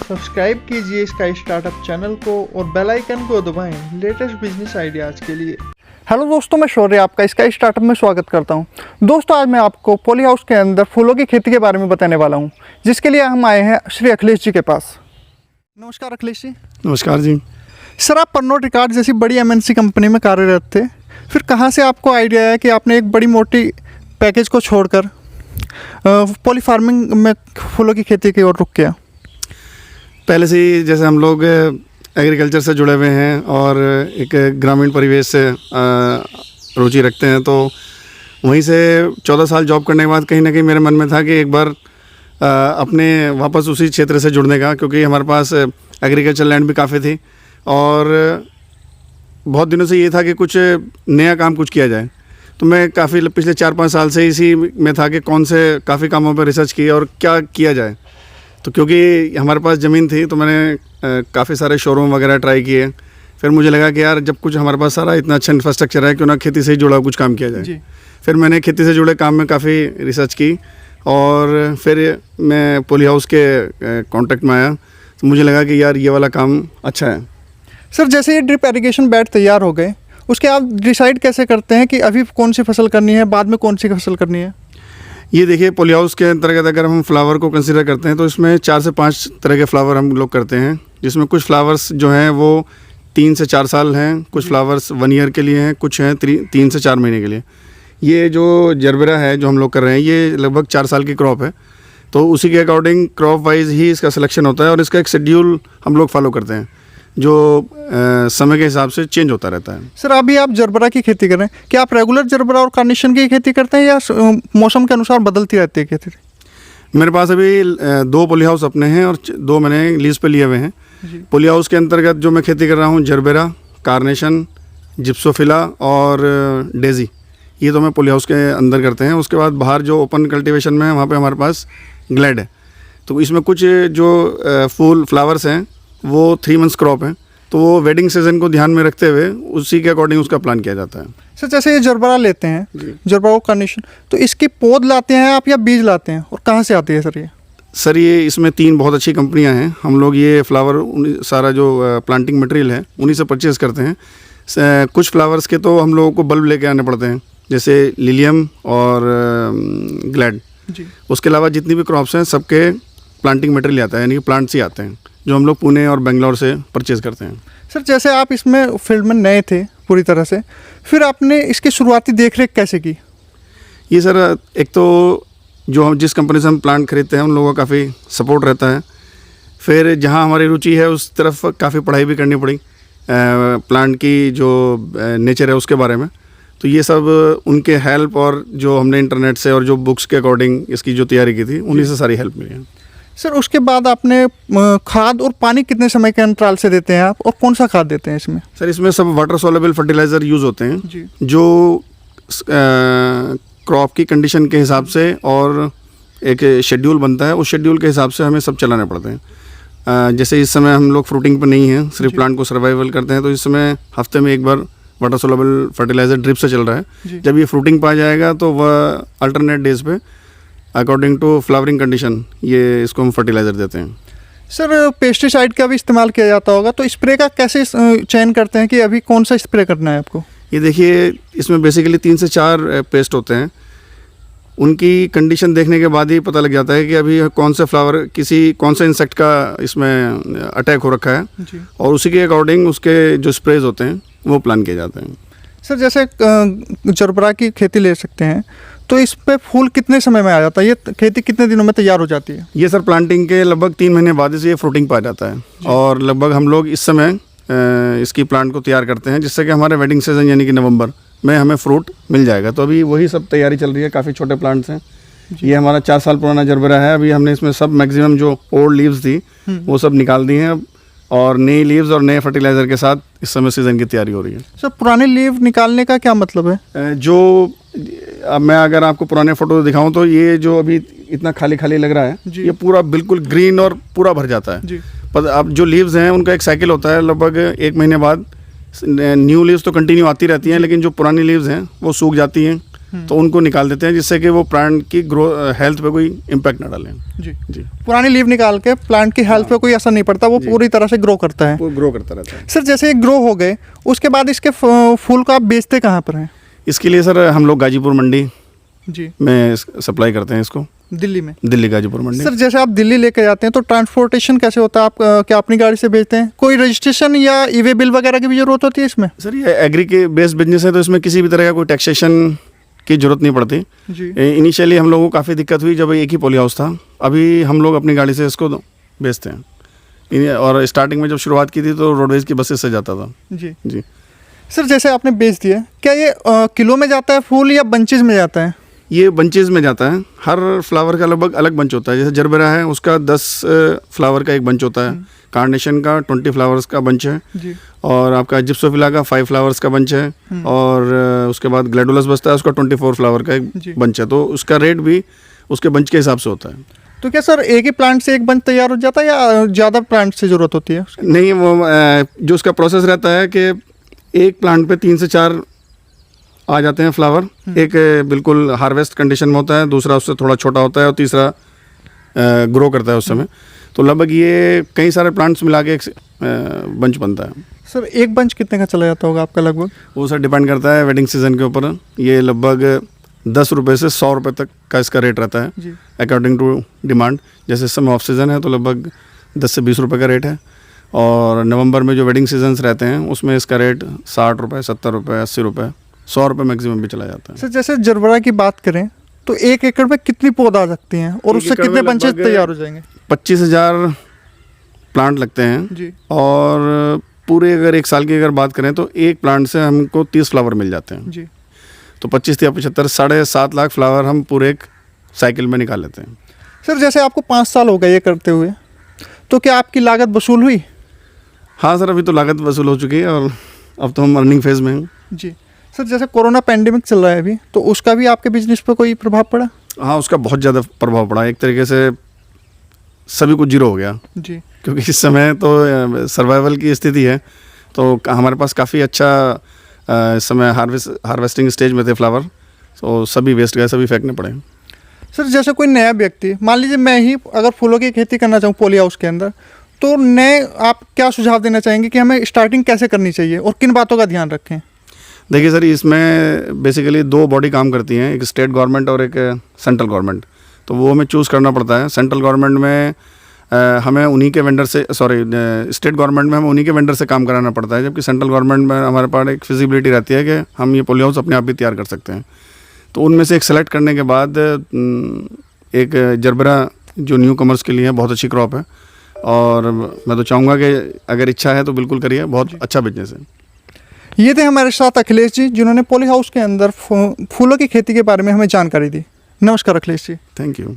Subscribe कीजिए sky startup channel को और बेल आइकन को दबाएं लेटेस्ट बिजनेस आइडियाज़ के लिए। हेलो दोस्तों, मैं शौर्य आपका स्काई स्टार्टअप में स्वागत करता हूं। दोस्तों, आज मैं आपको पॉली हाउस के अंदर फूलों की खेती के बारे में बताने वाला हूं, जिसके लिए हम आए हैं श्री अखिलेश जी के पास। नमस्कार अखिलेश जी। नमस्कार जी। सर, आप परनोट रिकॉर्ड जैसी बड़ी MNC कंपनी में कार्यरत थे, फिर कहाँ से आपको आइडिया आया कि आपने एक बड़ी मोटी पैकेज को छोड़कर पॉली फार्मिंग में फूलों की खेती की ओर रुख किया? पहले से ही जैसे हम लोग एग्रीकल्चर से जुड़े हुए हैं और एक ग्रामीण परिवेश से रुचि रखते हैं, तो वहीं से 14 साल जॉब करने के बाद कहीं ना कहीं मेरे मन में था कि एक बार अपने वापस उसी क्षेत्र से जुड़ने का, क्योंकि हमारे पास एग्रीकल्चर लैंड भी काफ़ी थी और बहुत दिनों से ये था कि कुछ नया काम कुछ किया जाए। तो मैं काफ़ी पिछले 4-5 साल से इसी में था कि कौन से काफ़ी कामों पर रिसर्च की और क्या किया जाए। तो क्योंकि हमारे पास ज़मीन थी तो मैंने काफ़ी सारे शोरूम वगैरह ट्राई किए। फिर मुझे लगा कि यार, जब कुछ हमारे पास सारा इतना अच्छा इंफ्रास्ट्रक्चर है, क्यों ना खेती से ही जुड़ा कुछ काम किया जाए। फिर मैंने खेती से जुड़े काम में काफ़ी रिसर्च की और फिर मैं पॉली हाउस के कॉन्टेक्ट में आया। तो मुझे लगा कि यार, ये वाला काम अच्छा है। सर, जैसे ये ड्रिप इरिगेशन बेड तैयार हो गए, उसके आप डिसाइड कैसे करते हैं कि अभी कौन सी फसल करनी है, बाद में कौन सी फसल करनी है? ये देखिए, पॉली हाउस के अंतर्गत अगर हम फ्लावर को कंसीडर करते हैं तो इसमें 4 से 5 तरह के फ्लावर हम लोग करते हैं, जिसमें कुछ फ्लावर्स जो हैं वो 3 से 4 साल हैं, कुछ फ्लावर्स 1 ईयर के लिए हैं, कुछ हैं 3 से 4 महीने के लिए। ये जो जरबेरा है जो हम लोग कर रहे हैं, ये लगभग 4 साल की क्रॉप है, तो उसी के अकॉर्डिंग क्रॉप वाइज ही इसका सिलेक्शन होता है और इसका एक शेड्यूल हम लोग फॉलो करते हैं जो समय के हिसाब से चेंज होता रहता है। सर, अभी आप जरबरा की खेती कर रहे हैं, क्या आप रेगुलर जरबरा और कार्नेशन की खेती करते हैं या मौसम के अनुसार बदलती रहती है खेती? मेरे पास अभी 2 पॉली हाउस अपने हैं और 2 मैंने लीज पे लिए हुए हैं। पॉली हाउस के अंतर्गत जो मैं खेती कर रहा हूँ, जरबेरा, कार्नेशन, जिप्सोफिला और डेजी, ये तो मैं पॉली हाउस के अंदर करते हैं। उसके बाद बाहर जो ओपन कल्टीवेशन में है, वहाँ पे हमारे पास ग्लैड है। तो इसमें कुछ जो फूल फ्लावर्स हैं वो 3 मंथ्स क्रॉप है, तो वो वेडिंग सीजन को ध्यान में रखते हुए उसी के अकॉर्डिंग उसका प्लान किया जाता है। सर, जैसे ये जरबरा लेते हैं, जरबरा और कार्नेशन, तो इसकी पौध लाते हैं आप या बीज लाते हैं, और कहाँ से आती है सर ये? सर, ये इसमें 3 बहुत अच्छी कंपनियां हैं। हम लोग ये फ्लावर सारा जो प्लांटिंग मटेरियल है उन्हीं से परचेज़ करते हैं। कुछ फ्लावर्स के तो हम लोगों को बल्ब लेके आने पड़ते हैं, जैसे लिलियम और ग्लैड। उसके अलावा जितनी भी क्रॉप्स हैं सबके प्लांटिंग मटेरियल आता है, यानी कि प्लांट्स ही आते हैं, जो हम लोग पुणे और बेंगलोर से परचेज़ करते हैं। सर, जैसे आप इसमें फील्ड में नए थे पूरी तरह से, फिर आपने इसकी शुरुआती देखरेख कैसे की? ये सर, एक तो जो हम जिस कंपनी से हम प्लांट खरीदते हैं उन लोगों का काफ़ी सपोर्ट रहता है। फिर जहाँ हमारी रुचि है उस तरफ काफ़ी पढ़ाई भी करनी पड़ी, प्लांट की जो नेचर है उसके बारे में। तो ये सब उनके हेल्प और जो हमने इंटरनेट से और जो बुक्स के अकॉर्डिंग इसकी जो तैयारी की थी, उन्हीं से सारी हेल्प मिली है। सर, उसके बाद आपने खाद और पानी कितने समय के अंतराल से देते हैं आप, और कौन सा खाद देते हैं इसमें? सर, इसमें सब वाटर सोलेबल फर्टिलाइज़र यूज़ होते हैं जो क्रॉप की कंडीशन के हिसाब से, और एक शेड्यूल बनता है, उस शेड्यूल के हिसाब से हमें सब चलाने पड़ते हैं। जैसे इस समय हम लोग फ्रूटिंग पर नहीं हैं, सिर्फ प्लांट को सर्वाइवल करते हैं, तो इस समय हफ्ते में एक बार वाटर सोलेबल फर्टिलाइज़र ड्रिप से चल रहा है। जब ये फ्रूटिंग पर आ जाएगा तो वह अल्टरनेट डेज पे अकॉर्डिंग टू फ्लावरिंग कंडीशन ये इसको हम फर्टिलाइज़र देते हैं। सर, पेस्टिसाइड का भी इस्तेमाल किया जाता होगा, तो स्प्रे का कैसे चयन करते हैं कि अभी कौन सा स्प्रे करना है आपको? ये देखिए, इसमें बेसिकली 3 से 4 पेस्ट होते हैं। उनकी कंडीशन देखने के बाद ही पता लग जाता है कि अभी कौन से फ्लावर कौन से इंसेक्ट का इसमें अटैक हो रखा है, और उसी के अकॉर्डिंग उसके जो स्प्रेज होते हैं वो प्लान किए जाते हैं। सर, जैसे जरबरा की खेती ले सकते हैं, तो इस पे फूल कितने समय में आ जाता है? ये खेती कितने दिनों में तैयार हो जाती है? ये सर, प्लांटिंग के लगभग 3 महीने बाद से ये फ्रूटिंग पा जाता है, और लगभग हम लोग इस समय इसकी प्लांट को तैयार करते हैं, जिससे कि हमारे वेडिंग सीजन यानी कि नवंबर में हमें फ्रूट मिल जाएगा। तो अभी वही सब तैयारी चल रही है। काफ़ी छोटे प्लांट्स हैं। ये हमारा 4 साल पुराना जरबेरा है। अभी हमने इसमें सब मैक्सिमम जो ओल्ड लीव्स थी वो सब निकाल दी हैं, और नई लीव्स और नए फर्टिलाइज़र के साथ इस समय सीज़न की तैयारी हो रही है। सर, पुराने लीव निकालने का क्या मतलब है? अब मैं अगर आपको पुराने फ़ोटो दिखाऊं तो ये जो अभी इतना खाली खाली लग रहा है, ये पूरा बिल्कुल ग्रीन और पूरा भर जाता है। पर अब जो लीव्स हैं उनका एक साइकिल होता है, लगभग 1 महीने बाद न्यू लीव्स तो कंटिन्यू आती रहती हैं, लेकिन जो पुरानी लीव्स हैं वो सूख जाती हैं, तो उनको निकाल देते हैं, जिससे कि वो प्लांट की हेल्थ पे कोई इम्पैक्ट ना डालें। जी जी, पुरानी लीव निकाल के प्लांट की हेल्थ पे कोई असर नहीं पड़ता, वो पूरी तरह से ग्रो करता है। वो ग्रो करता रहता है। सर जैसे ये ग्रो हो गए, उसके बाद इसके फूल को आप बेचते कहाँ पर हैं? इसके लिए सर हम लोग गाजीपुर मंडी जी, में सप्लाई करते हैं इसको, दिल्ली में। दिल्ली गाजीपुर मंडी। सर जैसे आप दिल्ली लेके जाते हैं तो ट्रांसपोर्टेशन कैसे होता है? आप क्या अपनी गाड़ी से भेजते हैं? कोई रजिस्ट्रेशन या ई-वे बिल वगैरह की भी जरूरत होती है इसमें? सर ये एग्री के बेस्ड बिजनेस है, तो इसमें किसी भी तरह का कोई टैक्सेशन की जरूरत नहीं पड़ती। जी, इनिशियली हम लोगों को काफ़ी दिक्कत हुई जब एक ही पॉली हाउस था। अभी हम लोग अपनी गाड़ी से इसको बेचते हैं। और स्टार्टिंग में जब शुरुआत की थी तो रोडवेज की बसेस से जाता था। जी। जी सर जैसे आपने बेच दिया, क्या ये किलो में जाता है फूल या बंचेज में जाता है? ये बंचेज में जाता है। हर फ्लावर का लगभग अलग बंच होता है। जैसे जरबेरा है उसका 10 फ्लावर का एक बंच होता है, कार्नेशन का 20 फ्लावर्स का बंच है, जी, और आपका जिप्सोफिला का 5 फ्लावर्स का बंच है, और उसके बाद ग्लैडोलस बचता है, उसका 24 फ्लावर का जी। एक बंच है। तो उसका रेट भी उसके बंच के हिसाब से होता है। तो क्या सर एक ही प्लांट से एक बंच तैयार हो जाता है या ज़्यादा प्लांट से ज़रूरत होती है? नहीं, वो जो उसका प्रोसेस रहता है कि एक प्लांट पे 3 से 4 आ जाते हैं फ्लावर। एक बिल्कुल हार्वेस्ट कंडीशन में होता है, दूसरा उससे थोड़ा छोटा होता है, और तीसरा ग्रो करता है उस समय। तो लगभग ये कई सारे प्लांट्स मिला के एक बंच बनता है। सर एक बंच कितने का चला जाता होगा आपका लगभग? वो सर डिपेंड करता है वेडिंग सीजन के ऊपर। ये लगभग 10 रुपये से 100 रुपये तक का इसका रेट रहता है, जी, अकॉर्डिंग टू डिमांड। जैसे इस समय ऑफ सीज़न है तो लगभग 10 से 20 रुपये का रेट है, और नवंबर में जो वेडिंग सीजन्स रहते हैं उसमें इसका रेट 60 रुपये, 70 रुपये, 80 रुपये, 100 रुपये मैक्सिमम भी चला जाता है। सर जैसे जरबरा की बात करें तो 1 एकड़ में कितनी पौधा आ सकती हैं और एक उससे एकड़ कितने में बंचेस लगभग तैयार हो जाएंगे? 25,000 प्लांट लगते हैं। जी, और पूरे अगर एक साल की अगर बात करें तो एक प्लांट से हमको 30 फ्लावर मिल जाते हैं। जी। तो 25 या 75, 7.5 लाख फ्लावर हम पूरे एक साइकिल में निकाल लेते हैं। सर जैसे आपको 5 साल हो गए ये करते हुए, तो क्या आपकी लागत वसूल हुई? हाँ सर, अभी तो लागत वसूल हो चुकी है और अब तो हम अर्निंग फेज में हैं। जी। सर जैसे कोरोना पैंडेमिक चल रहा है अभी, तो उसका भी आपके बिजनेस पर कोई प्रभाव पड़ा? हाँ, उसका बहुत ज़्यादा प्रभाव पड़ा। एक तरीके से सभी कुछ जीरो हो गया, जी, क्योंकि इस समय तो सर्वाइवल की स्थिति है। तो हमारे पास काफ़ी अच्छा इस समय हार्वेस्टिंग स्टेज में थे फ्लावर, तो सभी वेस्ट गए, सभी फेंकने पड़े। सर जैसे कोई नया व्यक्ति, मान लीजिए मैं ही अगर फूलों की खेती करना चाहूँ पॉली हाउस के अंदर, तो नए आप क्या सुझाव देना चाहेंगे कि हमें स्टार्टिंग कैसे करनी चाहिए और किन बातों का ध्यान रखें? देखिए सर, इसमें बेसिकली 2 बॉडी काम करती हैं, एक स्टेट गवर्नमेंट और एक सेंट्रल गवर्नमेंट। तो वो हमें चूज़ करना पड़ता है। सेंट्रल गवर्नमेंट में हमें उन्हीं के वेंडर से, स्टेट गवर्नमेंट में हमें उन्हीं के वेंडर से काम कराना पड़ता है, जबकि सेंट्रल गवर्नमेंट में हमारे पास एक फिजिबिलिटी रहती है कि हम ये पॉली हाउस अपने आप भी तैयार कर सकते हैं। तो उनमें से एक सेलेक्ट करने के बाद एक जरबरा जो न्यू कमर्स के लिए है, बहुत अच्छी क्रॉप है, और मैं तो चाहूँगा कि अगर इच्छा है तो बिल्कुल करिए, बहुत अच्छा बिजनेस है। ये थे हमारे साथ अखिलेश जी, जिन्होंने पॉली हाउस के अंदर फूलों की खेती के बारे में हमें जानकारी दी। नमस्कार अखिलेश जी। Thank you.